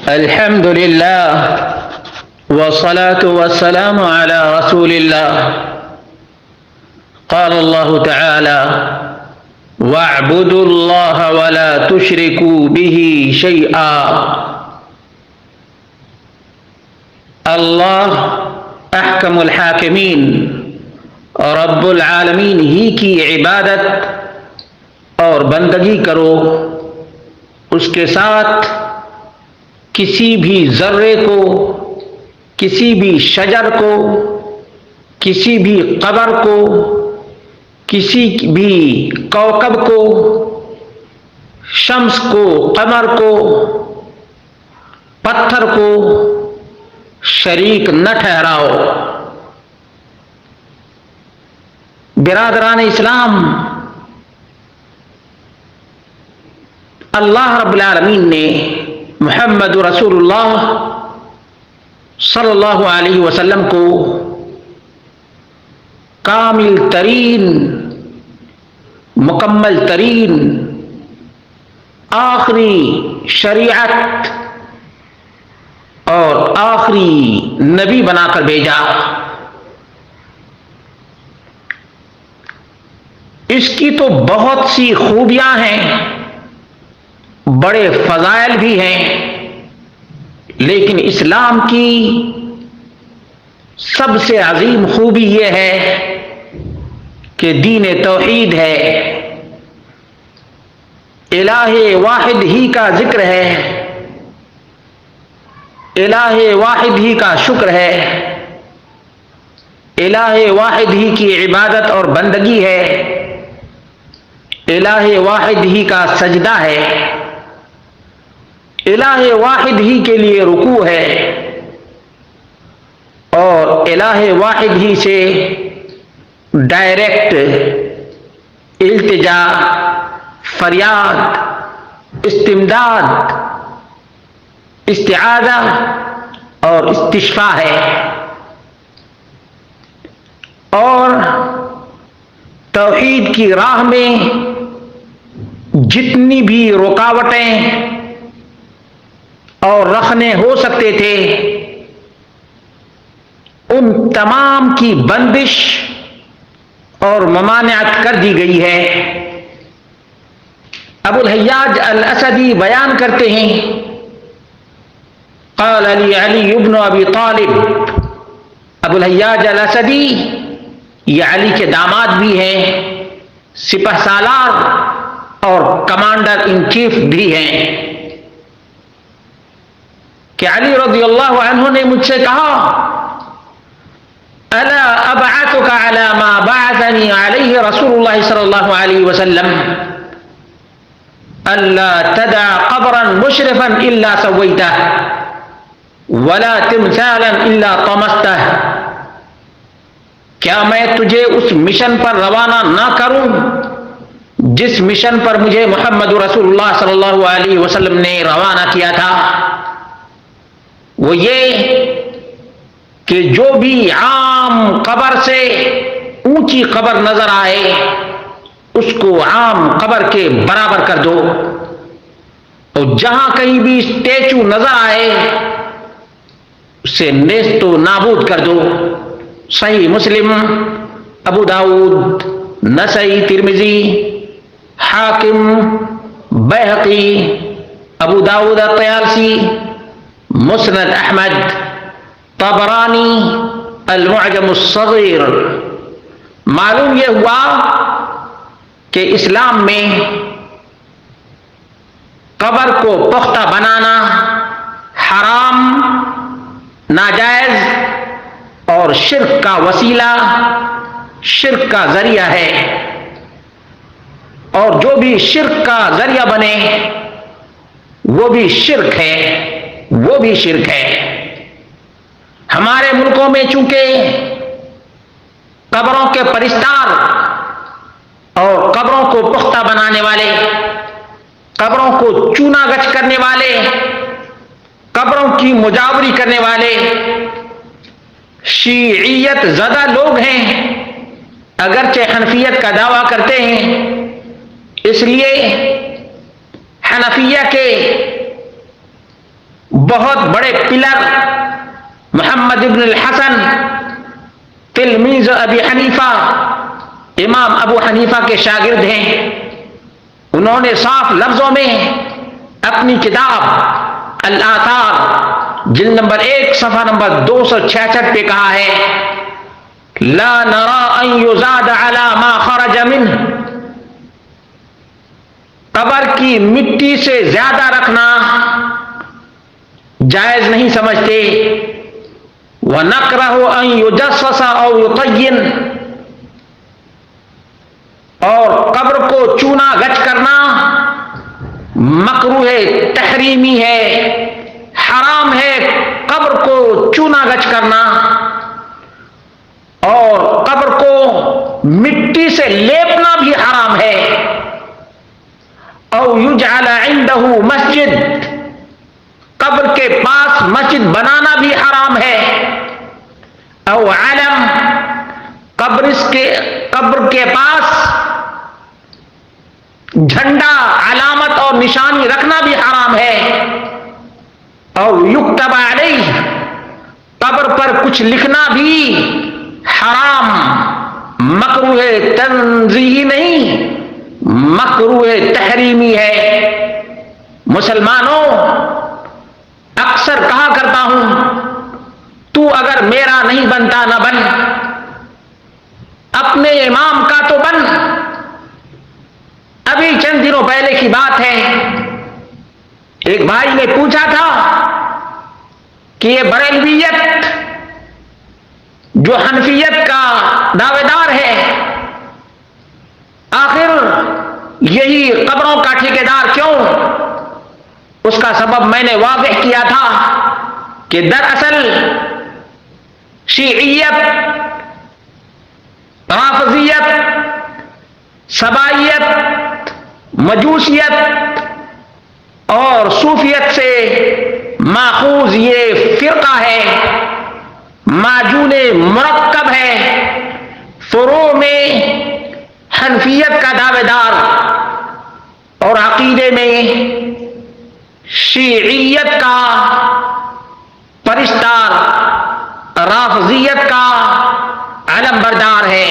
الحمد لله والصلاة والسلام على رسول الله. قال الله تعالى: واعبدوا الله ولا تشركوا به شيئا. اللہ احکم الحاکمین رب العالمین ہی کی عبادت اور بندگی کرو، اس کے ساتھ کسی بھی ذرے کو، کسی بھی شجر کو، کسی بھی قبر کو، کسی بھی کوكب کو، شمس کو، قمر کو، پتھر کو شریک نہ ٹھہراؤ۔ برادران اسلام، اللہ رب العالمین نے محمد رسول اللہ صلی اللہ علیہ وسلم کو کامل ترین، مکمل ترین، آخری شریعت اور آخری نبی بنا کر بھیجا۔ اس کی تو بہت سی خوبیاں ہیں، بڑے فضائل بھی ہیں، لیکن اسلام کی سب سے عظیم خوبی یہ ہے کہ دین توحید ہے، الہ واحد ہی کا ذکر ہے، الہ واحد ہی کا شکر ہے، الہ واحد ہی کی عبادت اور بندگی ہے، الہ واحد ہی کا سجدہ ہے، الہ واحد ہی کے لیے رکوع ہے، اور الہ واحد ہی سے ڈائریکٹ التجا، فریاد، استمداد، استعاذہ اور استشفاء ہے۔ اور توحید کی راہ میں جتنی بھی رکاوٹیں اور رخنے ہو سکتے تھے، ان تمام کی بندش اور ممانعت کر دی گئی ہے۔ ابو الحیاج الاسدی بیان کرتے ہیں، قال لی علی ابن ابی طالب، ابو الحیاج الاسدی یہ علی کے داماد بھی ہیں، سپہ سالار اور کمانڈر ان چیف بھی ہیں، کہ علی رضی اللہ عنہ نے مجھ سے کہا: الا ابعثک علی ما بعثنی علیہ رسول اللہ صلی اللہ علیہ وسلم، الا تدع قبرا مشرفا الا سویتہ ولا تمثالا الا طمستہ۔ کیا میں تجھے اس مشن پر روانہ نہ کروں جس مشن پر مجھے محمد رسول اللہ صلی اللہ علیہ وسلم نے روانہ کیا تھا؟ وہ یہ کہ جو بھی عام قبر سے اونچی قبر نظر آئے اس کو عام قبر کے برابر کر دو، اور جہاں کہیں بھی اسٹیچو نظر آئے اسے نیست و نابود کر دو۔ صحیح مسلم، ابو داؤد، نسائی، ترمذی، حاکم، بیہقی، ابو داؤد الطیالسی، مسند احمد، طبرانی، المعجم الصغیر۔ معلوم یہ ہوا کہ اسلام میں قبر کو پختہ بنانا حرام، ناجائز اور شرک کا وسیلہ، شرک کا ذریعہ ہے، اور جو بھی شرک کا ذریعہ بنے وہ بھی شرک ہے، وہ بھی شرک ہے۔ ہمارے ملکوں میں چونکہ قبروں کے پرستار اور قبروں کو پختہ بنانے والے، قبروں کو چونا گچ کرنے والے، قبروں کی مجاوری کرنے والے شیعیت زدہ لوگ ہیں، اگرچہ حنفیت کا دعویٰ کرتے ہیں، اس لیے حنفیہ کے بہت بڑے پلر محمد ابن الحسن تلمیذ ابی حنیفہ، امام ابو حنیفہ کے شاگرد ہیں، انہوں نے صاف لفظوں میں اپنی کتاب الآثار جلد نمبر 1 صفحہ نمبر 266 پہ کہا ہے لا نرى ان يزاد على ما خرج منه، قبر کی مٹی سے زیادہ رکھنا جائز نہیں سمجھتے، وَنَكْرَهُ أَن يُجَسَّسَ أَوْ يُطَيِّنَ، اور قبر کو چونا گچ کرنا مکروہ تحریمی ہے، حرام ہے قبر کو چونا گچ کرنا، اور قبر کو مٹی سے لیپنا بھی حرام ہے، او یجعل عنده مسجد، قبر کے پاس مسجد بنانا بھی حرام ہے، او علم، قبر کے پاس جھنڈا علامت اور نشانی رکھنا بھی حرام ہے، او یکتب علیہ، قبر پر کچھ لکھنا بھی حرام، مکروہ تنزیہی نہیں، مکروہ تحریمی ہے۔ مسلمانوں، اکثر کہا کرتا ہوں تو اگر میرا نہیں بنتا نہ بن، اپنے امام کا تو بن۔ ابھی چند دنوں پہلے کی بات ہے، ایک بھائی نے پوچھا تھا کہ یہ بریلویت جو حنفیت کا دعوے دار ہے، آخر یہی قبروں کا ٹھیکیدار کیوں؟ اس کا سبب میں نے واضح کیا تھا کہ دراصل شیعیت، رافضیت، سبائیت، مجوسیت اور صوفیت سے ماخوذ یہ فرقہ ہے، معجون مرکب ہے، فروع میں حنفیت کا دعوے دار اور عقیدے میں شیعیت کا پرستار، رافضیت کا علم بردار ہے۔